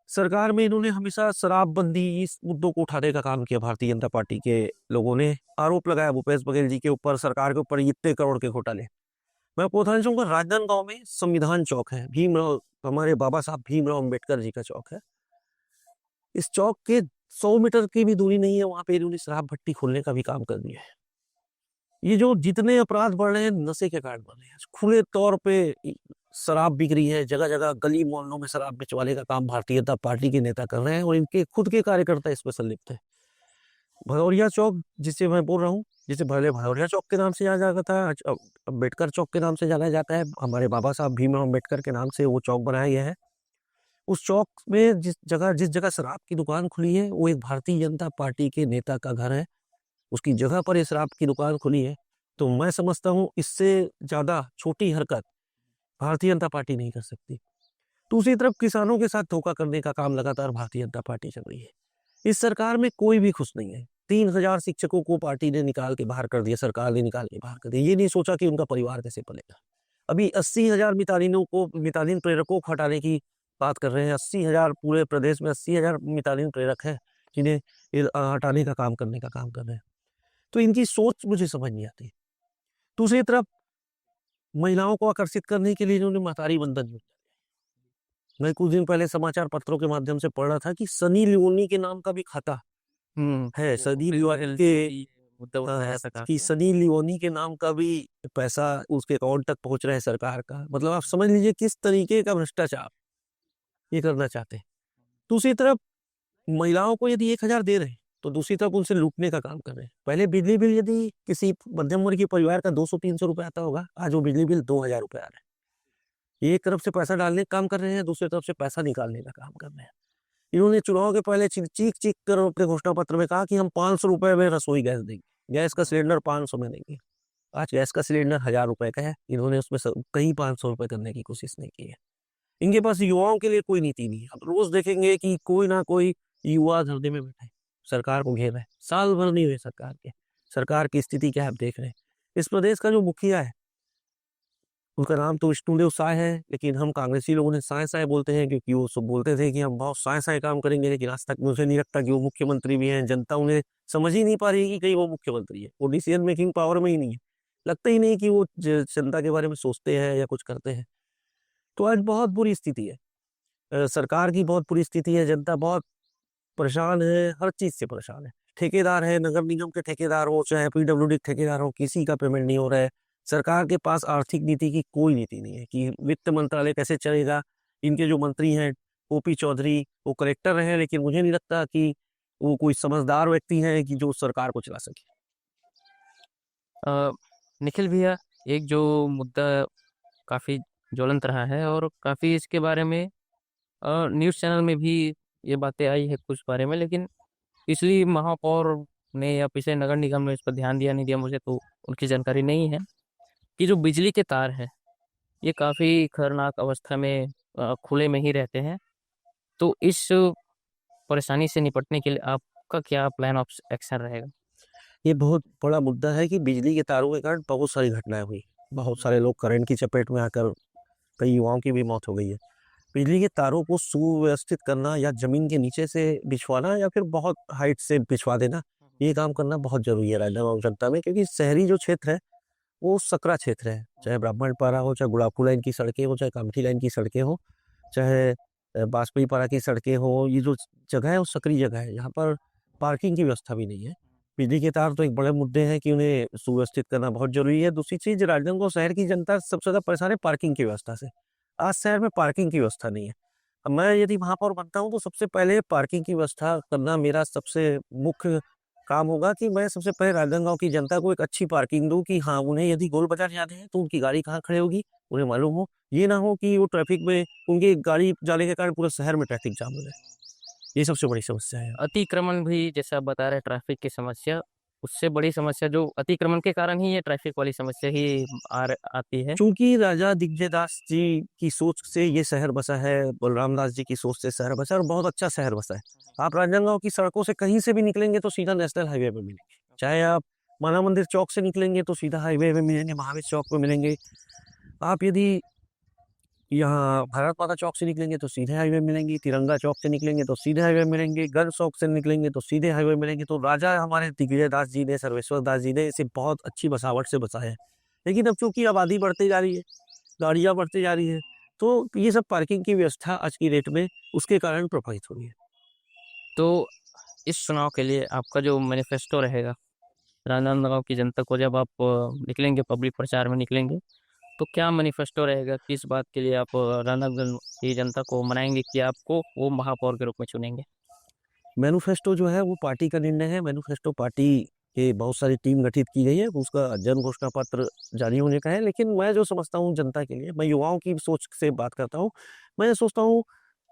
सरकार में इन्होंने हमेशा शराबबंदी इस मुद्दों को उठाने का काम किया। भारतीय जनता पार्टी के लोगों ने आरोप लगाया भूपेश बघेल जी के ऊपर, सरकार के ऊपर इतने करोड़ के घोटाले। मैं आपको बताना चाहूँगा राजनांदगांव में संविधान चौक है, भीमराव हमारे बाबा साहब भीमराव अम्बेडकर जी का चौक है। इस चौक के 100 मीटर की भी दूरी नहीं है, वहाँ पे इन्होंने शराब भट्टी खोलने का भी काम कर दिया है। ये जो जितने अपराध बढ़ रहे हैं, नशे के कारण बढ़ रहे हैं। खुले तौर पे शराब बिक रही है, जगह-जगह गली मोहल्लों में शराब बेचवाने का काम भारतीय जनता पार्टी के नेता कर रहे हैं और इनके खुद के कार्यकर्ता इसमें संलिप्त हैं। भदौरिया चौक जिसे मैं बोल रहा हूँ, जिसे पहले भदौरिया चौक के नाम से जाना जाता था, आज अम्बेडकर चौक के नाम से जाना जाता है। हमारे बाबा साहब भीमराव अम्बेडकर के नाम से वो चौक बनाया गया है। उस चौक में जिस जगह शराब की दुकान खुली है, वो एक भारतीय जनता पार्टी के नेता का घर है। उसकी जगह पर ये शराब की दुकान खुली है, तो मैं समझता हूँ इससे ज़्यादा छोटी हरकत भारतीय जनता पार्टी नहीं कर सकती। दूसरी तरफ किसानों के साथ धोखा करने का काम लगातार भारतीय जनता पार्टी चल रही है। इस सरकार में कोई भी खुश नहीं है। 3000 शिक्षकों को पार्टी ने निकाल के बाहर कर दिया, सरकार ने निकाल के बाहर कर दिया। ये नहीं सोचा कि उनका परिवार कैसे पलेगा। अभी 80,000 मितानिन प्रेरकों को हटाने की बात कर रहे हैं। 80,000 पूरे प्रदेश में 80,000 मितानिन प्रेरक हैं, जिन्हें हटाने का काम करने का काम कर रहे हैं। तो इनकी सोच मुझे समझ नहीं आती। दूसरी तरफ महिलाओं को आकर्षित करने के लिए इन्होंने महतारी वंदन योजना। मैं कुछ दिन पहले समाचार पत्रों के माध्यम से पढ़ रहा था कि सनी लियोनी के नाम का भी खाता है। सनी लियोनी के मुद्दा उठाया था काफी। कि सनी लियोनी के नाम का भी पैसा उसके अकाउंट तक पहुंच रहा है सरकार का। मतलब आप समझ लीजिए किस तरीके का भ्रष्टाचार ये करना चाहते हैं। दूसरी तरफ महिलाओं को यदि 1000 दे रहे हैं, तो दूसरी तरफ उनसे लूटने का काम कर रहे हैं। पहले बिजली बिल यदि किसी मध्यम वर्गीय परिवार का 200-300 रुपए आता होगा, आज वो बिजली बिल 2000 रुपए आ रहा है। ये एक तरफ से पैसा डालने का काम कर रहे हैं, दूसरी तरफ से पैसा निकालने का काम कर रहे हैं। इन्होंने चुनाव के पहले चीख कर अपने घोषणा पत्र में कहा कि हम 500 रुपए में रसोई गैस देंगे, गैस का सिलेंडर 500 में देंगे। आज गैस का सिलेंडर 1000 रुपए का है। इन्होंने उसमें कहीं 500 रुपए करने की कोशिश नहीं की है। इनके पास युवाओं के लिए कोई नीति नहीं है। आप रोज देखेंगे कि कोई ना कोई युवा धरने में बैठा है, सरकार को घेर रहा है। साल भर नहीं हुए सरकार के। सरकार की स्थिति क्या है आप देख रहे हैं। इस प्रदेश का जो मुखिया है, उनका नाम तो विष्णुदेव साय है, लेकिन हम कांग्रेसी लोग उन्हें साय-साय बोलते हैं, क्योंकि वो सब बोलते थे कि हम बहुत साय-साय काम करेंगे, लेकिन आज तक मुझे नहीं लगता कि वो मुख्यमंत्री भी हैं। जनता उन्हें समझ ही नहीं पा रही है कि कहीं वो मुख्यमंत्री है। वो डिसीजन मेकिंग पावर में ही नहीं है। लगता ही नहीं कि वो जनता के बारे में सोचते हैं या कुछ करते हैं। तो आज बहुत बुरी स्थिति है। सरकार की बहुत बुरी स्थिति है। जनता बहुत परेशान है, हर चीज़ से परेशान है। ठेकेदार है, नगर निगम के ठेकेदार हो, चाहे पीडब्ल्यूडी के ठेकेदार हो, किसी का पेमेंट नहीं हो रहा है। सरकार के पास आर्थिक नीति की कोई नीति नहीं है कि वित्त मंत्रालय कैसे चलेगा। इनके जो मंत्री हैं, ओपी चौधरी, वो कलेक्टर रहे हैं, लेकिन मुझे नहीं लगता कि वो कोई समझदार व्यक्ति हैं कि जो सरकार को चला सके। निखिल भैया, एक जो मुद्दा काफ़ी ज्वलंत रहा है और काफ़ी इसके बारे में न्यूज़ चैनल में भी ये बातें आई है कुछ बारे में, लेकिन पिछली महापौर ने या पिछले नगर निगम ने इस पर ध्यान दिया नहीं दिया, मुझे तो उनकी जानकारी नहीं है कि जो बिजली के तार है ये काफ़ी खतरनाक अवस्था में खुले में ही रहते हैं। तो इस परेशानी से निपटने के लिए आपका क्या प्लान ऑफ एक्शन रहेगा? ये बहुत बड़ा मुद्दा है कि बिजली के तारों के कारण बहुत सारी घटनाएं हुई। बहुत सारे लोग करंट की चपेट में आकर कई युवाओं की भी मौत हो गई है। बिजली के तारों को सुव्यवस्थित करना या ज़मीन के नीचे से बिछवाना या फिर बहुत हाइट से बिछवा देना, ये काम करना बहुत ज़रूरी है राजनांदगांव जनता में, क्योंकि शहरी जो क्षेत्र है, वो सकरा क्षेत्र है। चाहे ब्राह्मणपारा हो, चाहे गुड़ापू लाइन की सड़कें हो, चाहे कामठी लाइन की सड़कें हो, चाहे बाजपेयीपारा की सड़कें हो, ये जो जगह है वो सकरी जगह है। यहाँ पर पार्किंग की व्यवस्था भी नहीं है। बिजली के तार तो एक बड़े मुद्दे हैं कि उन्हें सुव्यवस्थित करना बहुत ज़रूरी है। दूसरी चीज़, राजनांदगांव शहर की जनता सबसे ज़्यादा परेशान है पार्किंग की व्यवस्था से। आज शहर में पार्किंग की व्यवस्था नहीं है। अब मैं यदि महापौर बनता हूँ, तो सबसे पहले पार्किंग की व्यवस्था करना मेरा सबसे मुख्य काम होगा कि मैं सबसे पहले राजनांदगांव की जनता को एक अच्छी पार्किंग दूँ कि हाँ, उन्हें यदि गोल बाज़ार जाना है, तो उनकी गाड़ी कहाँ खड़ी होगी, उन्हें मालूम हो। ये ना हो कि वो ट्रैफ़िक में उनकी गाड़ी जाने के कारण पूरे शहर में ट्रैफ़िक जाम हो जाए। ये सबसे बड़ी समस्या है। अतिक्रमण भी जैसे आप बता रहे हैं, ट्रैफिक की समस्या, उससे बड़ी समस्या जो अतिक्रमण के कारण ही ये ट्रैफिक वाली समस्या ही आती है। चूंकि राजा दिग्विजयदास जी की सोच से ये शहर बसा है, बलराम दास जी की सोच से शहर बसा है और बहुत अच्छा शहर बसा है। आप राजनांदगांव की सड़कों से कहीं से भी निकलेंगे तो सीधा नेशनल हाईवे पे मिलेंगे। चाहे आप माना मंदिर चौक से निकलेंगे तो सीधा हाईवे पे मिलेंगे, महावीर चौक पे मिलेंगे। आप यदि यहाँ भारत माता चौक से निकलेंगे तो सीधे हाईवे मिलेंगे, तिरंगा चौक से निकलेंगे तो सीधे हाईवे मिलेंगे, गर्ल्स चौक से निकलेंगे तो सीधे हाईवे मिलेंगे। तो राजा हमारे दिग्विजय दास जी ने, सर्वेश्वर दास जी ने इसे बहुत अच्छी बसावट से बसाया है। लेकिन अब चूंकि आबादी बढ़ती जा रही है, गाड़ियाँ बढ़ती जा रही है, तो ये सब पार्किंग की व्यवस्था आज की डेट में उसके कारण प्रभावित हो रही है। तो इस चुनाव के लिए आपका जो मैनिफेस्टो रहेगा राजनांदगांव की जनता को, जब आप निकलेंगे, पब्लिक प्रचार में निकलेंगे, तो क्या मैनिफेस्टो रहेगा? किस बात के लिए आप राजनांदगांव की जनता को मनाएंगे कि आपको वो महापौर के रूप में चुनेंगे? मैनिफेस्टो जो है वो पार्टी का निर्णय है। मैनिफेस्टो पार्टी के बहुत सारी टीम गठित की गई है, उसका जन घोषणा पत्र जारी होने का है। लेकिन मैं जो समझता हूँ जनता के लिए, मैं युवाओं की सोच से बात करता हूँ। मैं सोचता हूँ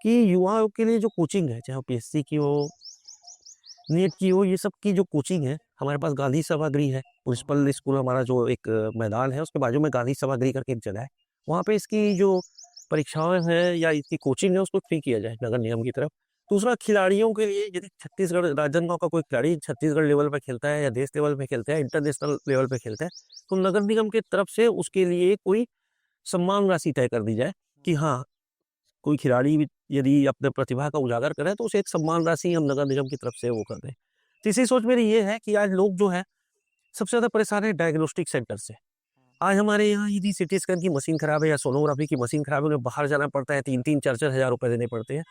कि युवाओं के लिए जो कोचिंग है, चाहे पीएससी की हो, नीट की हो, ये सब की जो कोचिंग है, हमारे पास गांधी सभागृह है, म्युनिसिपल स्कूल हमारा जो एक मैदान है उसके बाजू में गांधी सभागृह करके एक जगह है। वहाँ पे इसकी जो परीक्षाएं हैं या इसकी कोचिंग है उसको फ्री किया जाए नगर निगम की तरफ। दूसरा, खिलाड़ियों के लिए यदि छत्तीसगढ़ राजनांदगांव का कोई खिलाड़ी छत्तीसगढ़ लेवल पे खेलता है या देश लेवल पे खेलता है, इंटरनेशनल लेवल पे खेलता है, तो नगर निगम की तरफ से उसके लिए कोई सम्मान राशि तय कर दी जाए कि हाँ, कोई खिलाड़ी यदि अपने प्रतिभा का उजागर करे तो उसे एक सम्मान राशि हम नगर निगम की तरफ से वो कर दें। तीसरी सोच मेरी ये है कि आज लोग जो है सबसे ज़्यादा परेशान है डायग्नोस्टिक सेंटर से। आज हमारे यहाँ यदि सिटी स्कैन की मशीन खराब है या सोनोग्राफी की मशीन खराब है, उन्हें बाहर जाना पड़ता है, 3-3 4-4 हज़ार रुपए देने पड़ते हैं।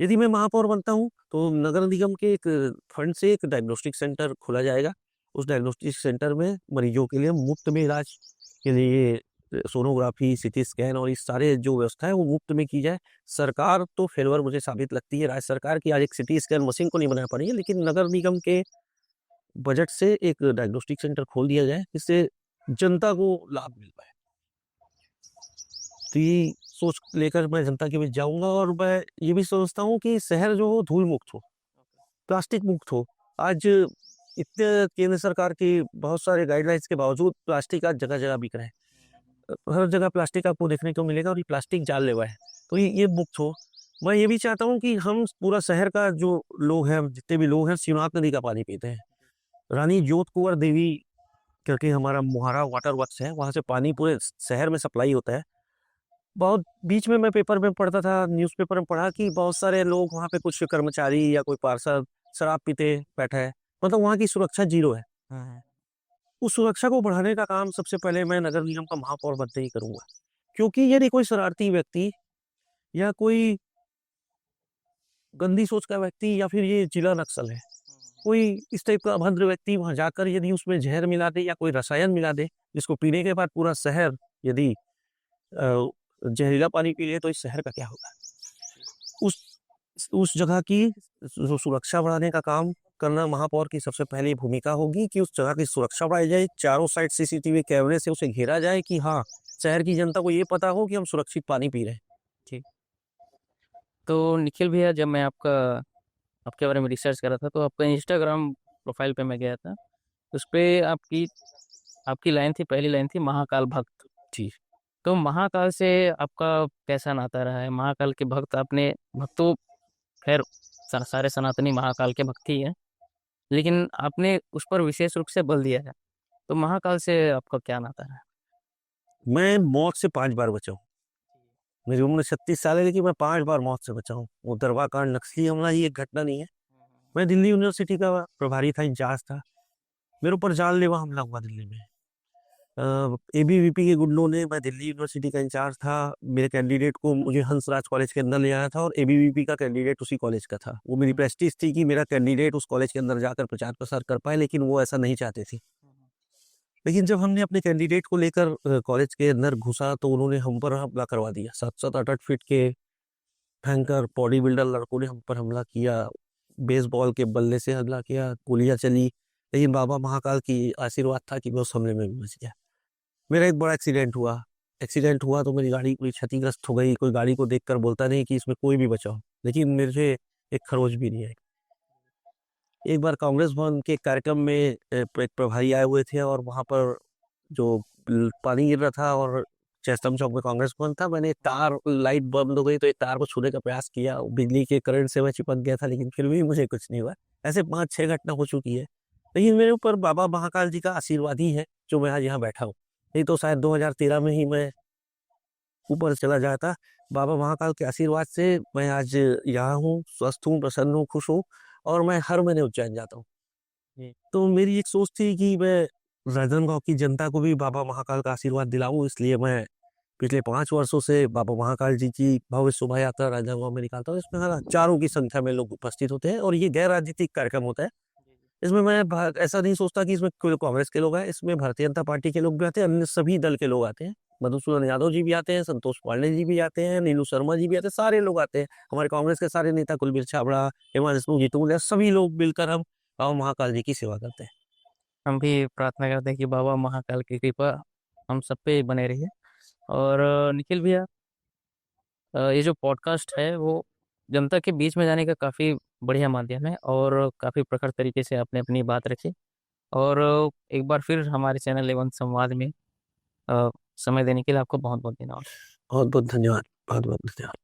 यदि मैं महापौर बनता हूँ तो नगर निगम के एक फंड से एक डायग्नोस्टिक सेंटर खोला जाएगा। उस डायग्नोस्टिक सेंटर में मरीजों के लिए मुफ्त में इलाज के लिए सोनोग्राफी, सिटी स्कैन और इस सारे जो व्यवस्था है वो मुफ्त में की जाए। सरकार तो फेलवर मुझे साबित लगती है, राज्य सरकार की आज एक सिटी स्कैन मशीन को नहीं बना पा रही है, लेकिन नगर निगम के बजट से एक डायग्नोस्टिक सेंटर खोल दिया जाए जिससे जनता को लाभ मिल पाए। तो ये सोच लेकर मैं जनता के बीच जाऊंगा और मैं ये भी सोचता हूँ कि शहर जो हो धूल मुक्त हो, प्लास्टिक मुक्त हो। आज इतने केंद्र सरकार की बहुत सारे गाइडलाइंस के बावजूद प्लास्टिक आज जगह जगह बिक रहा है। हर जगह प्लास्टिक आपको देखने को मिलेगा और ये प्लास्टिक जानलेवा है, तो ये मुक्त हो। मैं ये भी चाहता हूँ कि हम पूरा शहर का जो लोग हैं, जितने भी लोग हैं, शिवनाथ नदी का पानी पीते हैं। रानी जोत कुंवर देवी करके हमारा मुहारा वाटर वर्क्स है, वहाँ से पानी पूरे शहर में सप्लाई होता है। बहुत बीच में मैं पेपर में पढ़ता था, न्यूज़पेपर में पढ़ा कि बहुत सारे लोग वहाँ पे, कुछ कर्मचारी या कोई पार्षद शराब पीते बैठा है, मतलब वहाँ की सुरक्षा जीरो है। उस सुरक्षा को बढ़ाने का काम सबसे पहले मैं नगर निगम का महापौर बनते ही करूंगा। क्योंकि यदि कोई शरारती व्यक्ति या कोई गंदी सोच का व्यक्ति या फिर ये जिला नक्सल है, कोई इस टाइप का अभद्र व्यक्ति वहां जाकर यदि उसमें जहर मिला दे या कोई रसायन मिला दे, जिसको पीने के बाद पूरा शहर यदि जहरीला पानी पी ले, तो इस शहर का क्या होगा? उस जगह की सुरक्षा बढ़ाने का काम करना महापौर की सबसे पहली भूमिका होगी कि उस जगह की सुरक्षा बढ़ाई जाए, चारों साइड सीसीटीवी कैमरे से उसे घेरा जाए कि हाँ, शहर की जनता को ये पता हो कि हम सुरक्षित पानी पी रहे हैं। ठीक। तो निखिल भैया, जब मैं आपके बारे में रिसर्च कर रहा था, तो आपका इंस्टाग्राम प्रोफाइल पे मैं गया था, उस पे आपकी लाइन थी, पहली लाइन थी, महाकाल भक्त। जी। तो महाकाल से आपका कैसा नाता रहा है? महाकाल के भक्त तो खैर सारे सनातनी महाकाल के भक्त ही हैं, लेकिन आपने उस पर विशेष रूप से बल दिया है। तो महाकाल से आपका क्या नाता है? मैं मौत से 5 बार बचा हूँ। मेरी उम्र 36 साल है, लेकिन मैं 5 बार मौत से बचा हूँ। वो दरवा कांड, नक्सली हमला, ये एक घटना नहीं है। मैं दिल्ली यूनिवर्सिटी का प्रभारी था, इंचार्ज था। मेरे ऊपर जानलेवा हमला हुआ दिल्ली में। एबीवीपी के गुंडों ने, मैं दिल्ली यूनिवर्सिटी का इंचार्ज था, मेरे कैंडिडेट को मुझे हंसराज कॉलेज के अंदर ले आया था और एबीवीपी का कैंडिडेट उसी कॉलेज का था। वो मेरी प्रेस्टिज थी कि मेरा कैंडिडेट उस कॉलेज के अंदर जाकर प्रचार प्रसार कर पाए, लेकिन वो ऐसा नहीं चाहते थे। लेकिन जब हमने अपने कैंडिडेट को लेकर कॉलेज के अंदर घुसा तो उन्होंने हम पर हमला करवा दिया। 7-7 8-8 फीट के भयंकर बॉडी बिल्डर लड़कों ने हम पर हमला किया, बेसबॉल के बल्ले से हमला किया, गोलियां चली। लेकिन बाबा महाकाल की आशीर्वाद था कि मैं उस हमले में भी बच गया। मेरा एक बड़ा एक्सीडेंट हुआ तो मेरी गाड़ी पूरी क्षतिग्रस्त हो गई। कोई गाड़ी को देखकर बोलता नहीं कि इसमें कोई भी बचा हो, लेकिन मेरे एक खरोच भी नहीं आई। एक बार कांग्रेस भवन के कार्यक्रम में एक प्रभारी आए हुए थे और वहाँ पर जो पानी गिर रहा था और चेस्टम चौक में कांग्रेस भवन था, मैंने तार लाइट बंद हो गई तो एक तार को छूने का प्रयास किया, बिजली के करंट से मैं चिपक गया था, लेकिन फिर भी मुझे कुछ नहीं हुआ। ऐसे 5-6 घटना हो चुकी है, लेकिन मेरे ऊपर बाबा महाकाल जी का आशीर्वाद ही है जो मैं आज यहाँ बैठा हूँ। नहीं तो शायद 2013 में ही मैं ऊपर चला जाता। बाबा महाकाल के आशीर्वाद से मैं आज यहाँ हूँ, स्वस्थ हूँ, प्रसन्न हूँ, खुश हूँ और मैं हर महीने उज्जैन जाता हूँ। जी। तो मेरी एक सोच थी कि मैं राजनांदगांव की जनता को भी बाबा महाकाल का आशीर्वाद दिलाऊं, इसलिए मैं पिछले 5 वर्षों से बाबा महाकाल जी की भव्य शोभा यात्रा राजनांदगांव में निकालता हूँ। इसमें हज़ारों की संख्या में लोग उपस्थित होते हैं और ये गैर राजनीतिक कार्यक्रम होता है। इसमें मैं ऐसा नहीं सोचता कि इसमें केवल कांग्रेस के लोग आए, इसमें भारतीय जनता पार्टी के लोग भी आते हैं, अन्य सभी दल के लोग आते हैं। मधुसूदन यादव जी भी आते हैं, संतोष पांडे जी भी आते हैं, नीलू शर्मा जी भी आते हैं, सारे लोग आते हैं। हमारे कांग्रेस के सारे नेता कुलबीर छाबड़ा, हेमंत देशमुख, जीतू मुखिया, सभी लोग मिलकर हम बाबा महाकाल जी की सेवा करते हैं। हम भी प्रार्थना करते हैं कि बाबा महाकाल की कृपा हम सब पे बने रही है। और निखिल भैया, ये जो पॉडकास्ट है वो जनता के बीच में जाने का काफ़ी बढ़िया माध्यम है और काफ़ी प्रखर तरीके से आपने अपनी बात रखी। और एक बार फिर हमारे चैनल एवं संवाद में अ, समय देने के लिए आपको बहुत बहुत धन्यवाद। बहुत बहुत धन्यवाद, बहुत बहुत धन्यवाद।